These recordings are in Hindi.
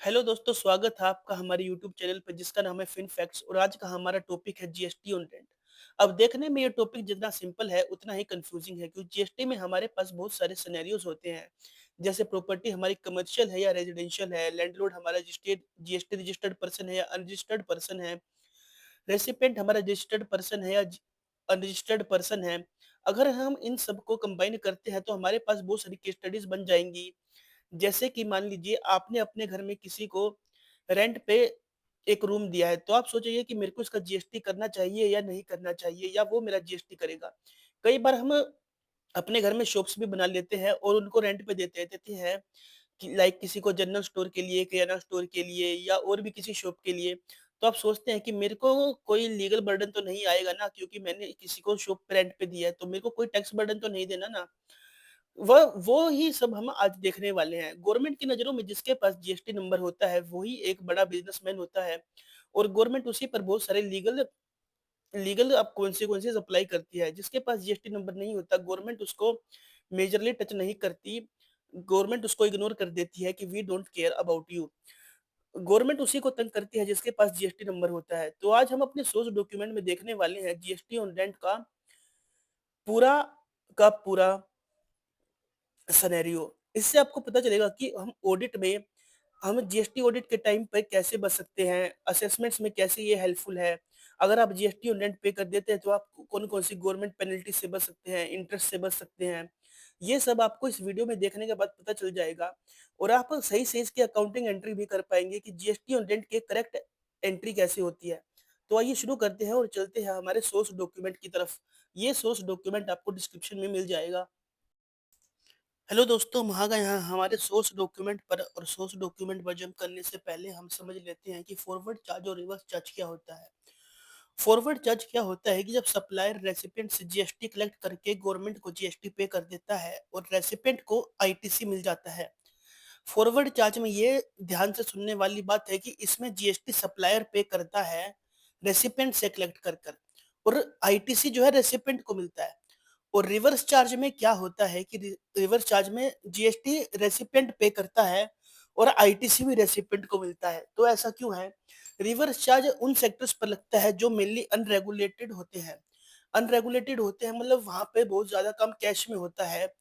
हेलो दोस्तों, स्वागत है आपका हमारे यूट्यूब चैनल पे जिसका नाम है फिन फैक्ट्स और आज का हमारा टॉपिक है जीएसटी ऑन रेंट। अब देखने में ये टॉपिक जितना सिंपल है उतना ही कंफ्यूजिंग है क्योंकि जीएसटी में हमारे पास बहुत सारे सिनेरियोज होते हैं। जैसे प्रॉपर्टी हमारी कमर्शियल है या रेजिडेंशियल है, लैंडलॉर्ड हमारा रजिस्टर्ड जीएसटी रजिस्टर्ड पर्सन है या अनरजिस्टर्ड पर्सन है, रेसिपेंट हमारा रजिस्टर्ड पर्सन है या अनरजिस्टर्ड पर्सन है। अगर हम इन सबको कंबाइन करते हैं तो हमारे पास बहुत सारी केस स्टडीज बन जाएंगी। जैसे कि मान लीजिए आपने अपने घर में किसी को रेंट पे एक रूम दिया है, तो आप सोचिए कि मेरे को इसका जीएसटी करना चाहिए या नहीं करना चाहिए या वो मेरा जीएसटी करेगा। कई बार हम अपने घर में शॉप्स भी बना लेते हैं और उनको रेंट पे देते देते हैं कि लाइक किसी को जनरल स्टोर के लिए, किराना स्टोर के लिए या और भी किसी शॉप के लिए। तो आप सोचते हैं कि मेरे को कोई लीगल बर्डन तो नहीं आएगा ना, क्योंकि मैंने किसी को शॉप पे रेंट पे दिया है, तो मेरे को कोई टैक्स बर्डन तो नहीं देना ना। वो ही सब हम आज देखने वाले हैं। गवर्नमेंट की नज़रों में जिसके पास जीएसटी नंबर होता है, वही एक बड़ा बिज़नेसमैन होता है और गवर्नमेंट उसी पर बहुत सारे लीगल लीगल अब कॉन्सिक्वेंसेस अप्लाई करती है। जिसके पास जीएसटी नंबर नहीं होता, गवर्नमेंट उसको मेजरली टच नहीं करती। गवर्नमेंट उसको इग्नोर कर देती है कि we don't care about you. Government उसी को तंग करती है जिसके पास जीएसटी नंबर होता है। तो आज हम अपने सोर्स डॉक्यूमेंट में देखने वाले हैं जीएसटी ऑन रेंट का पूरा का पूरा सिनेरियो। इससे आपको पता चलेगा कि हम जीएसटी ऑडिट के टाइम पे कैसे बच सकते हैं, असेसमेंट्स में कैसे ये हेल्पफुल है। अगर आप जीएसटी ऑन रेंट पे कर देते हैं तो आप कौन-कौन सी गवर्नमेंट पेनल्टी से बच सकते हैं, इंटरेस्ट से बच सकते हैं। ये सब आपको इस वीडियो में देखने के बाद पता चल जाएगा और आप सही से इसकी अकाउंटिंग एंट्री भी कर पाएँगे कि जीएसटी ऑन रेंट की करेक्ट एंट्री कैसे होती है। तो आइए शुरू करते हैं और चलते हैं हमारे सोर्स डॉक्यूमेंट की तरफ। ये सोर्स डॉक्यूमेंट आपको डिस्क्रिप्शन में मिल जाएगा। हेलो दोस्तों, हम आ गए हैं हमारे सोर्स डॉक्यूमेंट पर और सोर्स डॉक्यूमेंट पर जंप करने से पहले हम समझ लेते हैं कि फॉरवर्ड चार्ज और रिवर्स चार्ज क्या होता है। फॉरवर्ड चार्ज क्या होता है कि जब सप्लायर रेसिपिएंट से जीएसटी कलेक्ट करके गवर्नमेंट को जीएसटी पे कर देता है और रेसिपिएंट को आईटीसी मिल जाता है। फॉरवर्ड चार्ज में ये ध्यान से सुनने वाली बात है कि इसमें जीएसटी सप्लायर पे करता है रेसिपिएंट से कलेक्ट कर कर और आईटीसी जो है रेसिपिएंट को मिलता है। और रिवर्स चार्ज में क्या होता है कि रिवर्स चार्ज में जीएसटी रेसिपिएंट पे करता है और आईटीसी भी रेसिपिएंट को मिलता है। तो ऐसा क्यों है? रिवर्स चार्ज उन सेक्टर्स पर लगता है जो मेनली अनरेगुलेटेड होते हैं। अनरेगुलेटेड होते हैं मतलब वहां पे बहुत ज्यादा कम कैश में होता है,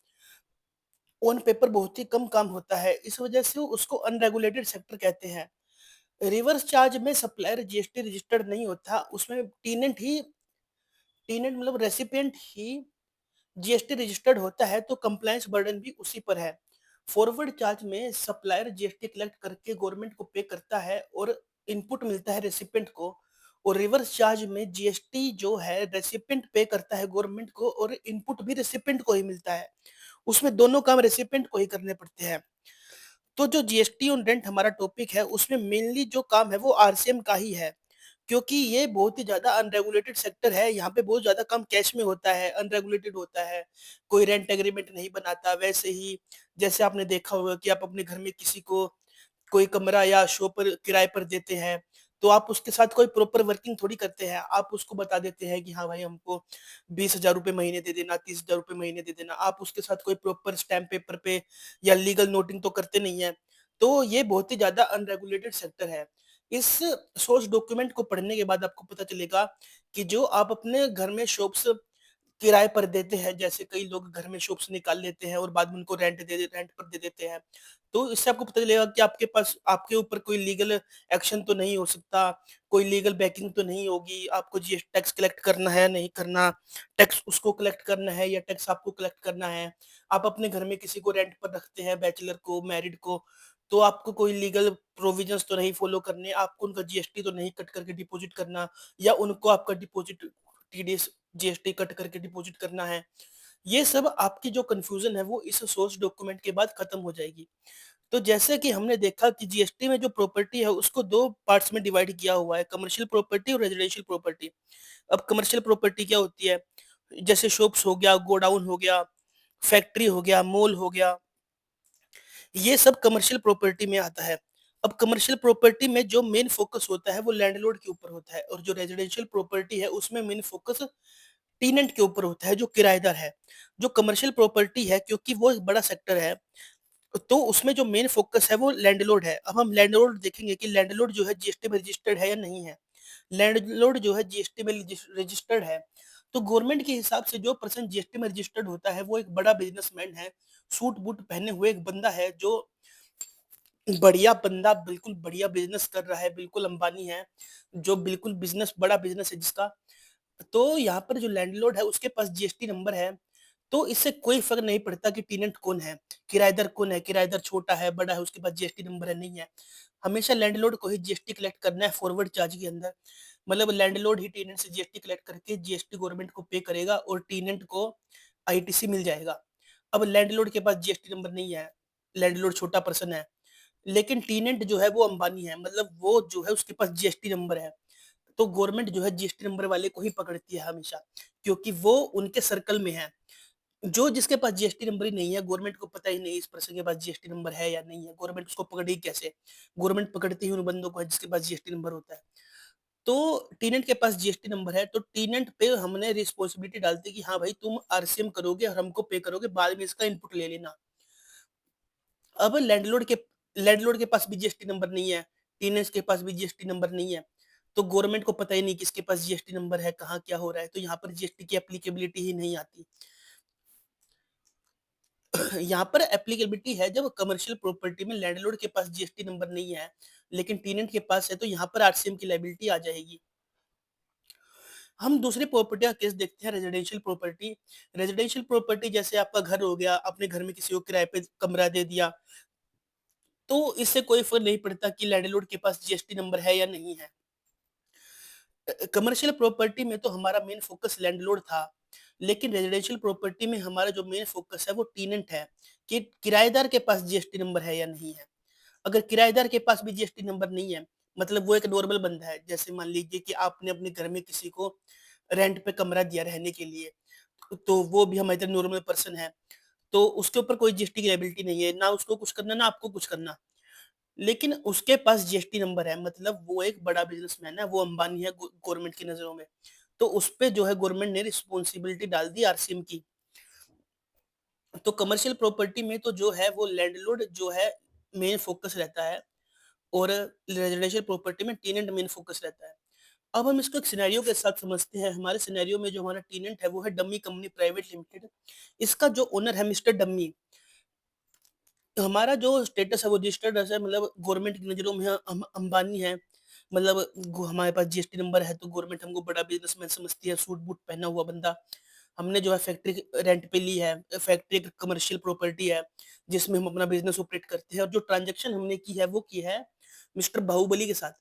ऑन पेपर बहुत ही कम काम होता है, इस वजह से उसको अनरेगुलेटेड सेक्टर कहते हैं। रिवर्स चार्ज में सप्लायर जीएसटी रजिस्टर्ड नहीं होता, उसमें टीनेंट मतलब रेसिपिएंट ही जीएसटी रजिस्टर्ड होता है, तो कंप्लायंस बर्डन भी उसी पर है। फॉरवर्ड चार्ज में सप्लायर जीएसटी कलेक्ट करके गवर्नमेंट को पे करता है और इनपुट मिलता है रेसिपिएंट को। और रिवर्स चार्ज में जीएसटी जो है रेसिपिएंट पे करता है गवर्नमेंट को और इनपुट भी रेसिपिएंट को ही मिलता है। उसमें दोनों काम रेसिपिएंट को ही करने पड़ते हैं। तो जो जीएसटी ऑन रेंट हमारा टॉपिक है उसमें मेनली जो काम है वो आरसीएम का ही है, क्योंकि ये बहुत ही ज़्यादा अनरेगुलेटेड सेक्टर है। यहाँ पे बहुत ज़्यादा कम कैश में होता है, अनरेगुलेटेड होता है, कोई रेंट एग्रीमेंट नहीं बनाता। वैसे ही जैसे आपने देखा होगा कि आप अपने घर में किसी को कोई कमरा या शो पर किराए पर देते हैं, तो आप उसके साथ कोई प्रॉपर वर्किंग थोड़ी करते हैं। आप उसको बता देते हैं कि हाँ भाई हमको 20,000 रुपए महीने दे देना, 30,000 रुपए महीने दे देना। आप उसके साथ कोई प्रॉपर स्टैम्प पेपर पे या लीगल नोटिंग तो करते नहीं हैं। तो ये बहुत ही ज़्यादा अनरेगुलेटेड सेक्टर है। इस सोर्स डॉक्यूमेंट को पढ़ने के बाद आपको पता चलेगा कि जो आप अपने घर में शॉप्स किराए पर देते हैं, जैसे कई लोग घर में शॉप्स निकाल लेते हैं और बाद में उनको रेंट पर दे देते हैं। तो इससे आपको पता चलेगा कि आपके पास आपके ऊपर कोई लीगल एक्शन तो नहीं हो सकता, कोई लीगल बैकिंग तो नहीं होगी। आपको जीएस टैक्स कलेक्ट करना है, नहीं करना, टैक्स उसको कलेक्ट करना है या टैक्स आपको कलेक्ट करना है। आप अपने घर में किसी को रेंट पर रखते हैं, बैचलर को, मैरिड को, तो आपको कोई लीगल प्रोविजंस तो नहीं फॉलो करने, आपको उनका जीएसटी तो नहीं कट करके डिपॉज़िट करना या उनको आपका डिपॉज़िट टीडीएस जीएसटी कट करके डिपॉज़िट करना है। ये सब आपकी जो कन्फ्यूज़न है वो इस सोर्स डॉक्यूमेंट के बाद खत्म हो जाएगी। तो जैसे कि हमने देखा कि जीएसटी में जो प्रॉपर्टी है उसको 2 पार्ट्स में डिवाइड किया हुआ है, कमर्शियल प्रॉपर्टी और रेजिडेंशियल प्रॉपर्टी। अब कमर्शियल प्रॉपर्टी क्या होती है? जैसे शॉप्स हो गया, गोडाउन हो गया, फैक्ट्री हो गया, मॉल हो गया, ये सब कमर्शियल प्रॉपर्टी में आता है। अब कमर्शियल प्रॉपर्टी में जो मेन फोकस होता है वो लैंडलॉर्ड के ऊपर होता है और जो रेजिडेंशियल प्रॉपर्टी है उसमें मेन फोकस टेनेंट के ऊपर होता है, जो किराएदार है। जो कमर्शियल प्रॉपर्टी है, क्योंकि वो एक बड़ा सेक्टर है, तो उसमें जो मेन फ़ोकस है वो लैंडलॉर्ड है। अब हम लैंडलॉर्ड देखेंगे कि लैंडलॉर्ड जो है जीएसटी में रजिस्टर्ड है या नहीं है। लैंडलॉर्ड जो है जीएसटी में रजिस्टर्ड है, तो गवर्नमेंट के हिसाब से जो पर्सन जीएसटी में रजिस्टर्ड होता है वो एक बड़ा बिज़नेसमैन है, सूट-बूट पहने हुए एक बंदा है जो बढ़िया बंदा बिल्कुल बढ़िया बिज़नेस कर रहा है, बिल्कुल अंबानी है, जो बिल्कुल बिज़नेस बड़ा बिज़नेस है जिसका। तो यहाँ पर जो लैंडलॉर्ड है उसके पास जीएसटी नंबर है, तो इससे कोई फ़र्क नहीं पड़ता कि टेनेंट कौन है, किराएदार कौन है, किराएदार छोटा है, बड़ा है, उसके पास जीएसटी नंबर है, नहीं है। हमेशा लैंडलॉर्ड को ही जीएसटी कलेक्ट करना है फॉरवर्ड चार्ज के अंदर। मतलब लैंडलॉर्ड ही टेनेंट से जीएसटी कलेक्ट करके जीएसटी गवर्नमेंट को पे करेगा और टेनेंट को आईटीसी मिल जाएगा। अब लैंडलॉर्ड के पास जीएसटी नंबर नहीं है, लैंडलॉर्ड छोटा पर्सन है, लेकिन टेनेंट जो है वो अंबानी है, मतलब वो जो है उसके पास जीएसटी नंबर है। तो गवर्नमेंट जो है जीएसटी नंबर वाले को ही पकड़ती है हमेशा, क्योंकि वो उनके सर्कल में है। जो जिसके पास जीएसटी नंबर ही नहीं है, गवर्नमेंट को पता ही नहीं इस पर्सन के पास जीएसटी नंबर है या नहीं है, गवर्नमेंट उसको पकड़ेगी कैसे? गवर्नमेंट पकड़ती ही उन बंदों को है जिसके पास जीएसटी नंबर होता है। तो टेनेंट के पास जीएसटी नंबर है, तो टेनेंट पे हमने रिस्पॉन्सिबिलिटी डाल दी कि हाँ भाई तुम आरसीएम करोगे और हमको पे करोगे, बाद में इसका इनपुट ले लेना। अब लैंडलॉर्ड के पास भी जीएसटी नंबर नहीं है, टेनेंट्स के पास भी जीएसटी नंबर नहीं है, तो गवर्नमेंट को पता ही नहीं किसके पास जीएसटी नंबर है, कहाँ क्या हो रहा है, तो यहाँ पर जीएसटी की एप्लीकेबिलिटी ही नहीं आती। यहाँ पर एप्लीकेबिलिटी है जब कमर्शियल प्रॉपर्टी में लैंडलॉर्ड के पास जीएसटी नंबर नहीं है, लेकिन टेनेंट के पास है, तो यहाँ पर आरसीएम की लायबिलिटी आ जाएगी। हम दूसरी प्रॉपर्टी का केस देखते हैं, रेजिडेंशियल प्रॉपर्टी। रेजिडेंशियल प्रॉपर्टी जैसे आपका घर हो गया, आपने घर में किसी को किराए पे कमरा दे दिया, तो इससे कोई फ़र्क नहीं पड़ता कि लैंडलॉर्ड के पास जीएसटी नंबर है या नहीं है। कमर्शियल प्रॉपर्टी में तो हमारा मेन फ़ोकस लैंडलॉर्ड था, लेकिन रेजिडेंशियल प्रॉपर्टी में हमारा जो मेन फ़ोकस है वो टेनेंट है, कि किराएदार के पास जीएसटी नंबर है या नहीं है। अगर किराएदार के पास भी जीएसटी नंबर नहीं है, मतलब वो एक नॉर्मल बंदा है, जैसे मान लीजिए कि आपने अपने घर में किसी को रेंट पे कमरा दिया रहने के लिए, तो वो भी हमारी तरह नॉर्मल पर्सन है, तो उसके ऊपर कोई जीएसटी की लायबिलिटी नहीं है, ना उसको कुछ करना, ना आपको कुछ करना। लेकिन उसके पास जीएसटी नंबर है, मतलब वो एक बड़ा बिज़नेसमैन है, वो अंबानी है गवर्नमेंट की नज़रों में। तो उसपे जो है गवर्नमेंट ने रिस्पॉन्सिबिलिटी डाल दी आरसीएम की। तो कमर्शियल प्रॉपर्टी में तो जो है वो लैंडलॉर्ड जो है मेन फ़ोकस रहता है, और रेजिडेंशियल प्रॉपर्टी में टेनेंट मेन फ़ोकस रहता है। अब हम इसको एक सिनेरियो के साथ समझते हैं। हमारे सिनेरियो में जो हमारा टेनेंट है वो है डम्मी कंपनी प्राइवेट लिमिटेड। इसका जो ओनर है मिस्टर डम्मी, हमारा जो स्टेटस है वो रजिस्टर्ड है, मतलब गवर्नमेंट की नज़रों में हम अंबानी हैं। मतलब हमारे पास जीएसटी नंबर है तो गवर्नमेंट हमको बड़ा बिजनेसमैन समझती है, सूट बूट पहना हुआ बंदा। हमने जो है फैक्ट्री रेंट पे ली है, फैक्ट्री एक कमर्शियल प्रॉपर्टी है जिसमें हम अपना बिजनेस ऑपरेट करते हैं, और जो ट्रांजेक्शन हमने की है वो की है मिस्टर बाहुबली के साथ।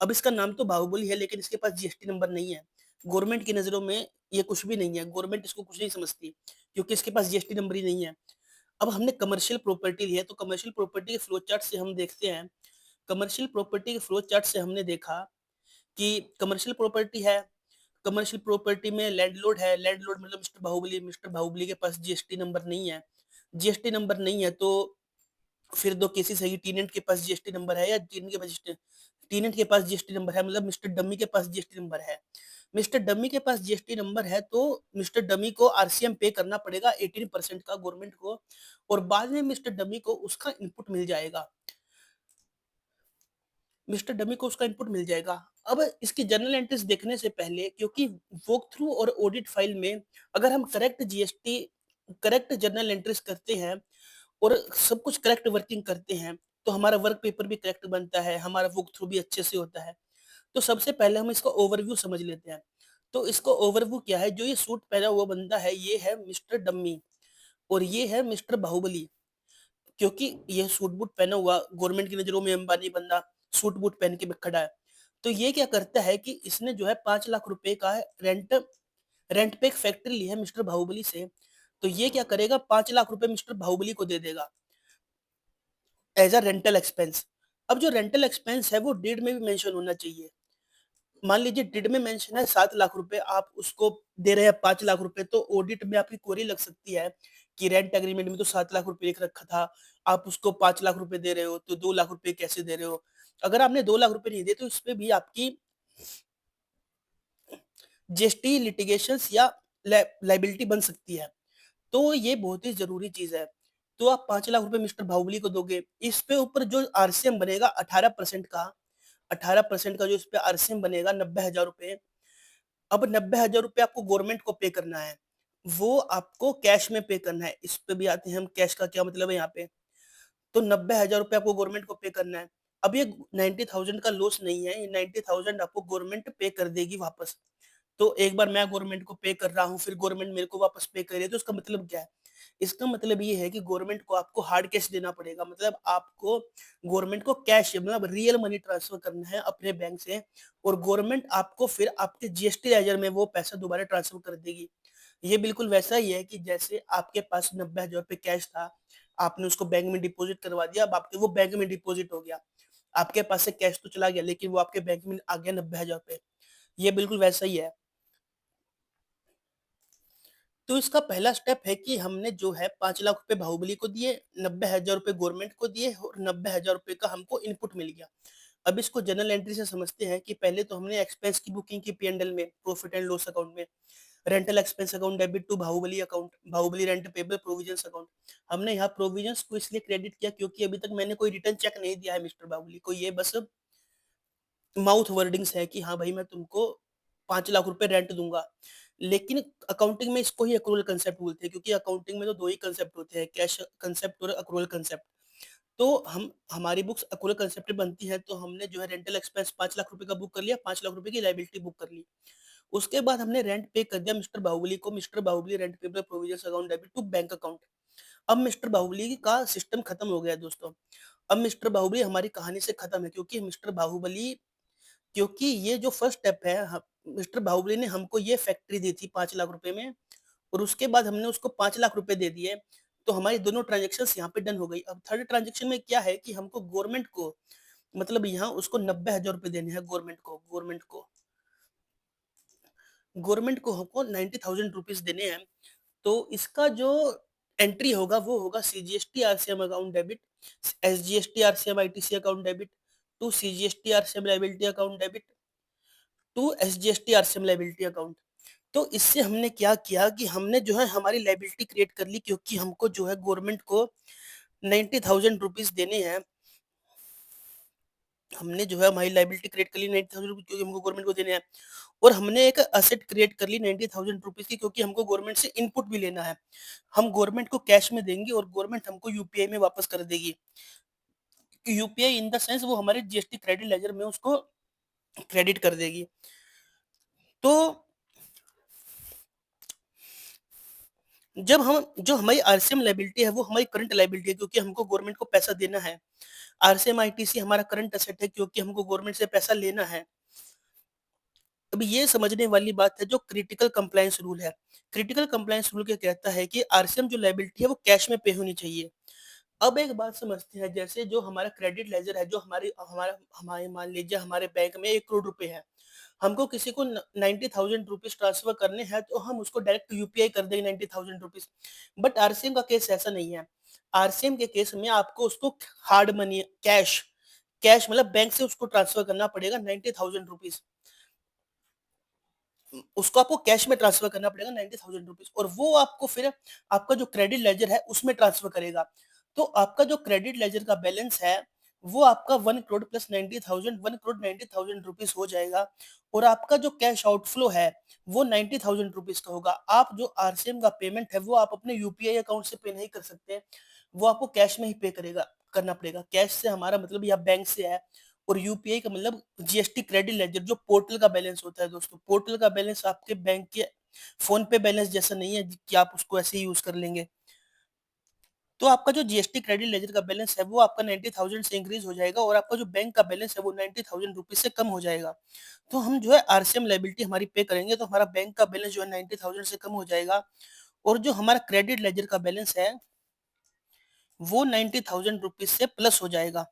अब इसका नाम तो बाहुबली है, लेकिन इसके पास जीएसटी नंबर नहीं है। गवर्नमेंट की नज़रों में ये कुछ भी नहीं है, गवर्नमेंट इसको कुछ नहीं समझती, क्योंकि इसके पास जीएसटी नंबर ही नहीं है। अब हमने कमर्शियल प्रॉपर्टी ली है, तो कमर्शियल प्रॉपर्टी के फ्लो चार्ट से हम देखते हैं, कमर्शियल प्रॉपर्टी के फ्लो चार्ट से हमने देखा कि कमर्शियल प्रॉपर्टी है, कमर्शियल प्रॉपर्टी में लैंडलॉर्ड है, लैंडलॉर्ड मतलब मिस्टर बाहुबली के पास जीएसटी नंबर नहीं है। जीएसटी नंबर नहीं है तो फिर 2 केसेस है कि टेनेंट के पास जीएसटी नंबर है या टेनेंट के पास जीएसटी नंबर है, मतलब मिस्टर डम्मी के पास जीएसटी नंबर है। मिस्टर डम्मी के पास जीएसटी नंबर है तो मिस्टर डम्मी को आरसीएम पे करना पड़ेगा 18% का गवर्नमेंट को, और बाद में मिस्टर डम्मी को उसका इनपुट मिल जाएगा। मिस्टर डमी को उसका इनपुट मिल जाएगा। अब इसकी जर्नल एंट्रीज देखने से पहले, क्योंकि वॉक थ्रू और ऑडिट फाइल में अगर हम करेक्ट जर्नल एंट्रीज करते हैं और सब कुछ करेक्ट वर्किंग करते हैं, तो हमारा वर्क पेपर भी करेक्ट बनता है, हमारा वॉक थ्रू भी अच्छे से होता है। तो सबसे पहले हम इसका ओवरव्यू समझ लेते हैं। तो इसका ओवरव्यू क्या है, जो ये सूट पहना हुआ बंदा है, ये है मिस्टर डम्मी और ये है मिस्टर बाहुबली। क्योंकि ये सूट बूट पहना हुआ गवर्नमेंट की नज़रों में अंबानी बंदा सूट बूट पहन के खड़ा है। तो ये क्या करता है कि इसने जो है 5 लाख रुपए का रेंट रेंट पे एक फैक्ट्री ली है मिस्टर बाहुबली से। तो ये क्या करेगा, 5 लाख रुपए मिस्टर बाहुबली को दे देगा एज़ अ रेंटल एक्सपेंस। अब जो रेंटल एक्सपेंस है वो डीड में भी मेंशन होना चाहिए। मान लीजिए डीड में मेंशन है 7 लाख रुपए, आप उसको दे रहे हैं 5 लाख रुपए, तो ऑडिट में आपकी क्वेरी लग सकती है कि रेंट एग्रीमेंट में तो 7 लाख रुपए लिख रखा था, आप उसको 5 लाख रुपए दे रहे हो, तो 2 लाख रुपए कैसे दे रहे हो? अगर आपने 2 लाख रुपए नहीं दिए तो इसपे भी आपकी जीएसटी लिटिगेशंस या लायबिलिटी बन सकती है। तो ये बहुत ही ज़रूरी चीज़ है। तो आप 5 लाख रुपए मिस्टर बाहुबली को दोगे। इस पे ऊपर जो आरसीएम बनेगा 18% का जो इस पे आरसीएम बनेगा 90,000 रुपए। अब 90,000 रुपए आपको गवर्नमेंट को पे करना है। वो आपको कैश में पे करना है। इस पे भी आते हैं हम, कैश का क्या मतलब है यहाँ पे। तो 90,000 रुपए आपको गवर्नमेंट को पे करना है। अब ये 90,000 का लॉस नहीं है, ये 90,000 आपको गवर्नमेंट पे कर देगी वापस। तो एक बार मैं गवर्नमेंट को पे कर रहा हूँ, फिर गवर्नमेंट मेरे को वापस पे कर रही है, तो इसका मतलब क्या है? इसका मतलब ये है कि गवर्नमेंट को आपको हार्ड कैश देना पड़ेगा, मतलब आपको गवर्नमेंट को कैश मतलब रियल मनी ट्रांसफर करना है अपने बैंक से, और गवर्नमेंट आपको फिर आपके जीएसटी लेजर में वो पैसा दोबारा ट्रांसफर कर देगी। ये बिल्कुल वैसा ही है कि जैसे आपके पास 90,000 रुपए कैश था, आपने उसको बैंक में डिपॉजिट करवा दिया, अब आपके वो बैंक में डिपॉजिट हो गया। आपके पास से कैश तो चला गया, लेकिन वो आपके बैंक में आ गया 90,000 रुपए। ये बिल्कुल वैसा ही है। तो इसका पहला स्टेप है कि हमने जो है 5 लाख रुपए बाहुबली को दिए, 90,000 रुपए गवर्नमेंट को दिए और 90,000 रुपए का हमको इनपुट मिल गया। अब इसको जर्नल एंट्री से समझते हैं कि पहले तो हमने एक्सपेंस की बुकिंग की पी&एल में, प्रॉफिट एंड लॉस अकाउंट में, rental expense account debit to Bahubali account, Bahubali rent payable provisions account. हमने यहाँ प्रोविजंस को इसलिए क्रेडिट किया क्योंकि अभी तक मैंने कोई रिटर्न चेक नहीं दिया है मिस्टर बाहुबली को, ये बस माउथ वर्डिंग्स है कि हाँ भाई मैं तुमको 5 लाख रुपए रेंट दूंगा। लेकिन अकाउंटिंग में इसको ही अक्रूवल कंसेप्ट बोलते हैं, क्योंकि अकाउंटिंग में तो दो ही कंसेप्ट होते हैं, कैश कंसेप्ट और अक्रूवल कंसेप्ट। तो हम हमारी बुक्स अक्रूवल कंसेप्ट पे बनती है, तो हमने जो है रेंटल एक्सपेंस 5 लाख रुपए का बुक कर लिया, 5 लाख रुपए की लायबिलिटी बुक कर ली। उसके बाद हमने रेंट पे कर दिया मिस्टर बाहुबली को, mister Bahubali rent payable provisions account debit to bank account. अब मिस्टर बाहुबली का सिस्टम खत्म हो गया दोस्तों। अब मिस्टर बाहुबली हमारी कहानी से खत्म है, क्योंकि मिस्टर बाहुबली, क्योंकि ये जो फर्स्ट स्टेप है, मिस्टर बाहुबली ने हमको ये फैक्ट्री दी थी 5 लाख रुपए में, और उसके बाद हमने उसको 5 लाख रुपए दे दिए। तो हमारी दोनों ट्रांजेक्शन यहाँ पे डन हो गई। अब थर्ड ट्रांजेक्शन में क्या है कि हमको गवर्नमेंट को, मतलब यहाँ उसको 90,000 रुपए देने हैं गवर्नमेंट को हमको 90,000 रुपीज देने हैं। तो इसका जो एंट्री होगा वो होगा CGST RCM account debit, SGST RCM ITC account debit to CGST RCM liability account debit to SGST RCM liability account. तो इससे हमने क्या किया कि हमने जो है हमारी लायबिलिटी क्रिएट कर ली, क्योंकि हमको जो है गवर्नमेंट को 90,000 रुपीज देने हैं। हमने जो है हमारी लायबिलिटी क्रिएट कर ली 90,000 रुपीज, क्योंकि हमको गवर्नमेंट को देने हैं। और हमने एक असेट क्रिएट कर ली 90,000 रुपीज की, क्योंकि हमको गवर्नमेंट से इनपुट भी लेना है। हम गवर्नमेंट को कैश में देंगे और गवर्नमेंट हमको यूपीआई में वापस कर देगी। यूपीआई इन द सेंस वो हमारे जीएसटी क्रेडिट लेजर में उसको क्रेडिट कर देगी। तो जब हम जो हमारी आरसीएम लायबिलिटी है वो हमारी करंट लायबिलिटी है, क्योंकि हमको गवर्नमेंट को पैसा देना है। आरसीएम आईटीसी हमारा करंट एसेट है, क्योंकि हमको गवर्नमेंट से पैसा लेना है। अभी ये समझने वाली बात है जो क्रिटिकल कंप्लायंस रूल है। क्रिटिकल कंप्लायंस रूल क्या कहता है कि आरसीएम जो लायबिलिटी है वो कैश में पे होनी चाहिए। अब एक बात समझते हैं, जैसे जो हमारा क्रेडिट लेजर है, जो हमारी हमारा हमारे मान लीजिए हमारे बैंक में 1 करोड़ रुपए है, हमको किसी को 90,000 रुपीज ट्रांसफर करने हैं, तो हम उसको डायरेक्ट यूपीआई कर देंगे 90,000 रुपीज। बट आरसीएम का केस ऐसा नहीं है। आरसीएम के केस में आपको उसको हार्ड मनी कैश, कैश मतलब बैंक से उसको ट्रांसफर करना पड़ेगा 90,000 रुपीज। उसको आपको कैश में ट्रांसफर करना पड़ेगा 90,000 रुपीज, और वो आपको फिर आपका जो क्रेडिट लेजर है उसमें ट्रांसफर करेगा। तो आपका जो क्रेडिट लेजर का बैलेंस है वो आपका 1 करोड़ प्लस 90,000, 1 करोड़ 90,000 रुपीज हो जाएगा। और आपका जो कैश आउटफ्लो है वो 90,000 रुपीज का होगा। आप जो आरसीएम का पेमेंट है वो आप अपने यूपीआई अकाउंट से पे नहीं कर सकते, वो आपको कैश में ही पे करेगा करना पड़ेगा। कैश से हमारा मतलब या बैंक से है, और यूपीआई का मतलब जीएसटी क्रेडिट लेजर जो पोर्टल का बैलेंस होता है दोस्तों। पोर्टल का बैलेंस आपके बैंक के फोन पे बैलेंस जैसा नहीं है कि आप उसको ऐसे ही यूज कर लेंगे। तो आपका जो जीएसटी क्रेडिट लेजर का बैलेंस है वो आपका 90,000 से इंक्रीज हो जाएगा, और आपका जो बैंक का बैलेंस है वो 90,000 रुपीज से कम हो जाएगा। तो हम जो है आरसीएम लायबिलिटी हमारी पे करेंगे, तो हमारा बैंक का बैलेंस जो है 90,000 से कम हो जाएगा, और जो हमारा क्रेडिट लेजर का बैलेंस है वो 90,000 रुपीज से प्लस हो जाएगा।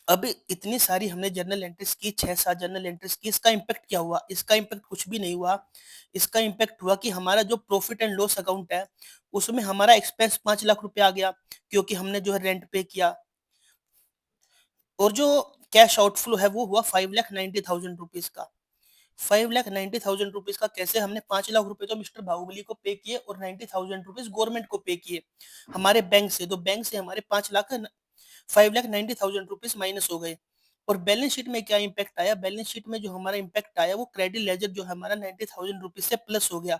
अब इतनी सारी हमने जर्नल एंट्रीज की, 6-7 जर्नल एंट्रीज की, इसका इम्पैक्ट क्या हुआ? इसका इम्पैक्ट कुछ भी नहीं हुआ। इसका इम्पैक्ट हुआ कि हमारा जो प्रॉफिट एंड लॉस अकाउंट है उसमें हमारा एक्सपेंस 5 लाख रुपए आ गया, क्योंकि हमने जो है रेंट पे किया। और जो कैश आउटफ्लो है वो हुआ 5,90,000 रुपीज का। ₹5,90,000 का कैसे हमने 5 लाख रुपए तो मिस्टर बाहुबली को पे किए और 90,000 रुपीज़ गवर्नमेंट को पे किए हमारे बैंक से। तो बैंक से हमारे 5 लाख 5,90,000 रुपीज़ माइनस हो गए। और बैलेंस शीट में क्या इम्पैक्ट आया? बैलेंस शीट में जो हमारा इम्पैक्ट आया वो क्रेडिट लेजर जो हमारा 90,000 रुपीज़ से प्लस हो गया।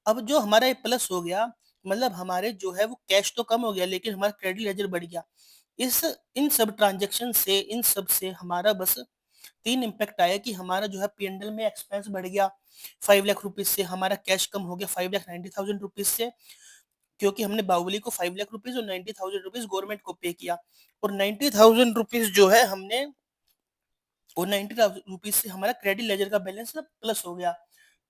अब जो हमारा ये प्लस हो गया मतलब हमारे जो है वो कैश तो कम हो गया लेकिन हमारा क्रेडिट लेजर बढ़ गया। इस इन सब ट्रांज़ैक्शन से इन सब से हमारा बस 3 इम्पैक्ट आया कि हमारा जो है पी&एल में एक्सपेंस बढ़ गया 5 लाख रुपीज़ से, हमारा कैश कम हो गया 5,90,000 रुपीज़ से क्योंकि हमने बाहुबली को 5 लाख रुपीज़ और 90,000 रुपीज़ गवर्नमेंट को पे किया और 90,000 रुपीज़ जो है हमने और 90,000 रुपीज़ से हमारा क्रेडिट लेजर का बैलेंस ना प्लस हो गया।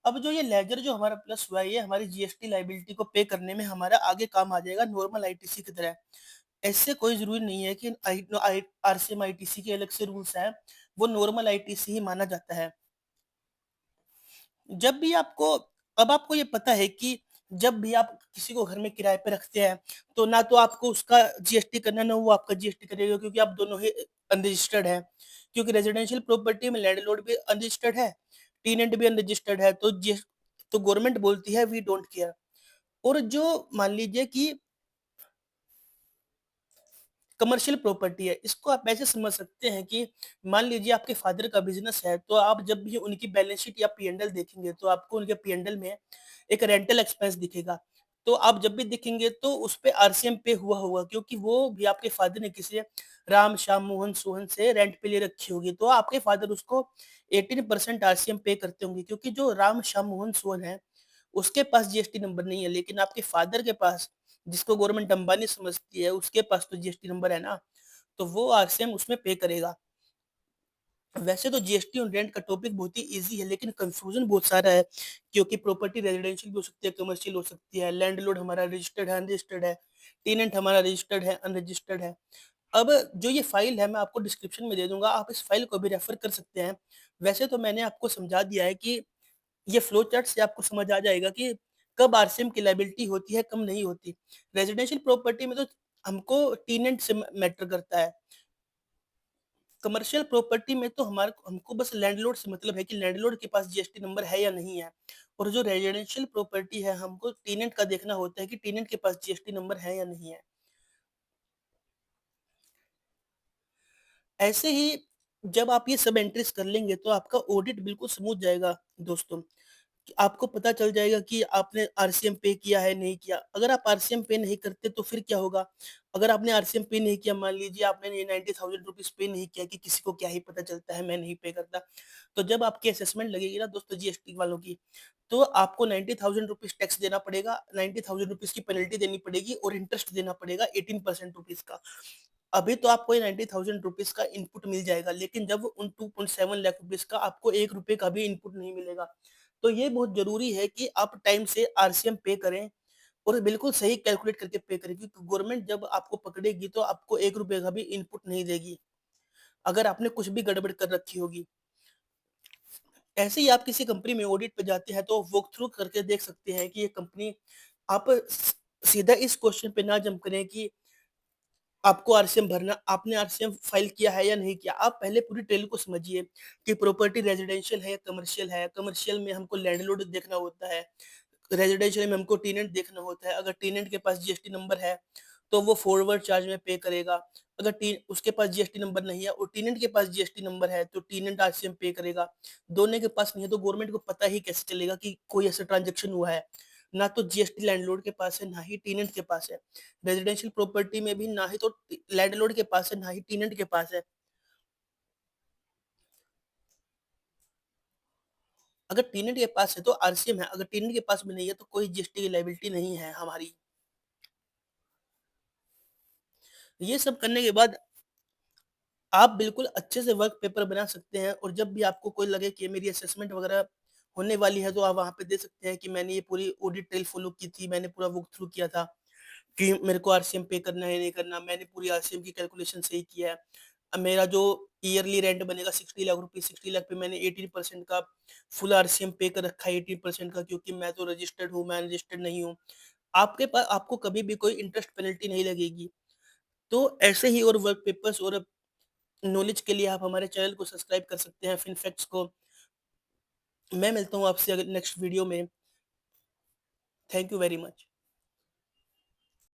अब जो ये लेजर जो हमारा प्लस हुआ है ये हमारी जीएसटी लायबिलिटी को पे करने में हमारा आगे काम आ जाएगा नॉर्मल आईटीसी की तरह। ऐसे कोई ज़रूरी नहीं है कि आरसीएम आईटीसी के अलग से रूल्स हैं, वो नॉर्मल आईटीसी ही माना जाता है। जब भी आपको अब आपको ये पता है कि जब भी आप किसी को घर में किराए पे रखते हैं, तो ना तो आपको उसका जीएसटी करना, ना वो आपका जीएसटी करेगा क्योंकि आप दोनों ही अनरजिस्टर्ड हैं। क्योंकि रेज़िडेंशियल प्रॉपर्टी में लैंडलॉर्ड भी अनरजिस्टर्ड है, टेनेंट भी अनरजिस्टर्ड है, तो गवर्नमेंट बोलती है वी डोंट केयर। और जो मान लीजिए कि कमर्शियल प्रॉपर्टी है, इसको आप ऐसे समझ सकते हैं कि मान लीजिए आपके फादर का बिज़नेस है, तो आप जब भी उनकी बैलेंस शीट या पी&एल देखेंगे, तो आपको उनके पी&एल में एक रेंटल एक्सपेंस दिखेगा। तो आप जब भी देखेंगे तो उसपे आरसीएम पे हुआ होगा क्योंकि वो भी आपके फादर ने किसी राम, श्याम, मोहन, सोहन से रेंट पे ले रखी होगी, तो आपके फादर उसको 18% आरसीएम पे करते होंगे क्योंकि जो राम, श्याम, मोहन, सोहन है, उसके पास जीएसटी नंबर नहीं है, लेकिन आपके फादर के पास जिसको गवर्नमेंट अंबानी समझती है, उसके पास तो जीएसटी नंबर है ना, तो वो आरसीएम उसमें पे करेगा। वैसे तो जीएसटी ऑन रेंट का टॉपिक बहुत ही ईज़ी है, लेकिन कन्फ्यूज़न बहुत सारा है, क्योंकि प्रॉपर्टी रेज़िडेंशियल भी हो सकती है, कमर्शियल हो सकती है, लैंडलॉर्ड हमारा रजिस्टर्ड है, अनरजिस्टर्ड है, टेनेंट हमारा रजिस्टर्ड है, अनरजिस्टर्ड है। अब जो ये फ़ाइल है, मैं आपको डिस्क्रिप्शन में दे दूँगा, आप इस फ़ाइल को भी रेफ़र कर सकते हैं। वैसे तो मैंने आपको समझा दिया है कि ये फ्लो चार्ट से आपको समझ आ जाएगा कि कब आरसीएम की लायबिलिटी होती है, कब नहीं होती। रेज़िडेंशियल प्रॉपर्टी में तो हमको टेनेंट से मैटर करता है। कमर्शियल प्रॉपर्टी में तो हमारे हमको बस लैंडलॉर्ड से मतलब है कि लैंडलॉर्ड के पास जीएसटी नंबर है या नहीं है। और जो रेज़िडेंशियल प्रॉपर्टी है, हमको टेनेंट का देखना होता है कि टेनेंट के पास जीएसटी नंबर है या नहीं है। ऐसे ही जब आप ये सब एंट्रीज़ कर लेंगे, तो आपका ऑडिट बिल्कुल स्मूथ जाएगा दोस्तों। कि आपको पता चल जाएगा कि आपने आरसीएम पे किया है, नहीं किया। अगर आप आरसीएम पे नहीं करते तो फिर क्या होगा? अगर आपने आरसीएम पे नहीं किया, मान लीजिए आपने ये 90,000 रुपीज़ पे नहीं किया कि किसी को क्या ही पता चलता है, मैं नहीं पे करता। तो जब आपकी असेसमेंट लगेगी ना दोस्तों जीएसटी वालों की, तो आपको 90,000 रुपीज़ टैक्स देना पड़ेगा, 90,000 रुपीज़ की पेनल्टी देनी पड़ेगी और इंटरेस्ट देना पड़ेगा 18% रुपीज़ का। अभी तो आपको ये 90,000 रुपीज़ का इनपुट मिल जाएगा, लेकिन जब उन 2.7 लाख रुपीज़ का आपको ₹1 का भी इनपुट नहीं मिलेगा। तो ये बहुत ज़रूरी है कि आप टाइम से आरसीएम पे करें और बिल्कुल सही कैलकुलेट करके पे करें क्योंकि गवर्नमेंट जब आपको पकड़ेगी तो आपको ₹1 का भी इनपुट नहीं देगी, अगर आपने कुछ भी गड़बड़ कर रखी होगी। ऐसे ही आप किसी कंपनी में ऑडिट पे जाते हैं तो वॉक थ्रू करके देख सकते हैं कि ये कंपनी आप सीधा इस क्वेश्चन पे ना जंप करें कि आपको आरसीएम भरना आपने आरसीएम फाइल किया है या नहीं किया। आप पहले पूरी डिटेल को समझिए कि प्रॉपर्टी रेज़िडेंशियल है या कमर्शियल है। कमर्शियल में हमको लैंडलॉर्ड देखना होता है, रेज़िडेंशियल में हमको टेनेंट देखना होता है। अगर टेनेंट के पास जीएसटी नंबर है, तो वो फॉरवर्ड चार्ज में पे करेगा। अगर टी उसके पास जीएसटी नंबर नहीं है और टेनेंट के पास जीएसटी नंबर है, तो टेनेंट आरसीएम पे करेगा। दोनों के पास नहीं है, तो गवर्नमेंट को पता ही कैसे चलेगा कि कोई ऐसा ट्रांज़ैक्शन हुआ है। ना तो जीएसटी लैंडलॉर्ड के पास है, ना ही टेनेंट के पास है। रेज़िडेंशियल प्रॉपर्टी में भी ना ही तो लैंडलॉर्ड के पास है, ना ही टेनेंट के पास है। अगर टेनेंट के पास है तो आरसीएम है, अगर टेनेंट के पास भी नहीं है तो कोई जीएसटी की लायबिलिटी नहीं है हमारी। ये सब करने के बाद आप बिल्कुल अच्छे से वर्क पेपर बना सकते हैं और जब भी आपको कोई लगे कि मेरी असेसमेंट वगैरह होने वाली है, तो आप वहाँ पे दे सकते हैं कि मैंने ये पूरी ऑडिट ट्रेल फॉलो की थी, मैंने पूरा वॉक थ्रू किया था कि मेरे को आरसीएम पे करना है, नहीं करना, मैंने पूरी आरसीएम की कैलकुलेशन सही किया है। अब मेरा जो ईयरली रेंट बनेगा 60 लाख रुपए, 60 लाख पे मैंने 18% का फुल आरसीएम पे कर रखा है, 18% का, क्योंकि मैं तो रजिस्टर्ड हूँ, मैं अनरजिस्टर्ड नहीं हूँ। आपके पास आपको कभी भी कोई इंटरेस्ट पेनल्टी नहीं लगेगी। तो ऐसे ही और वर्क पेपर्स और नॉलेज के लिए आप हमारे चैनल को सब्सक्राइब कर सकते हैं, फिन फैक्ट्स को। मैं मिलता हूँ आपसे अग नेक्स्ट वीडियो में। Thank you very much.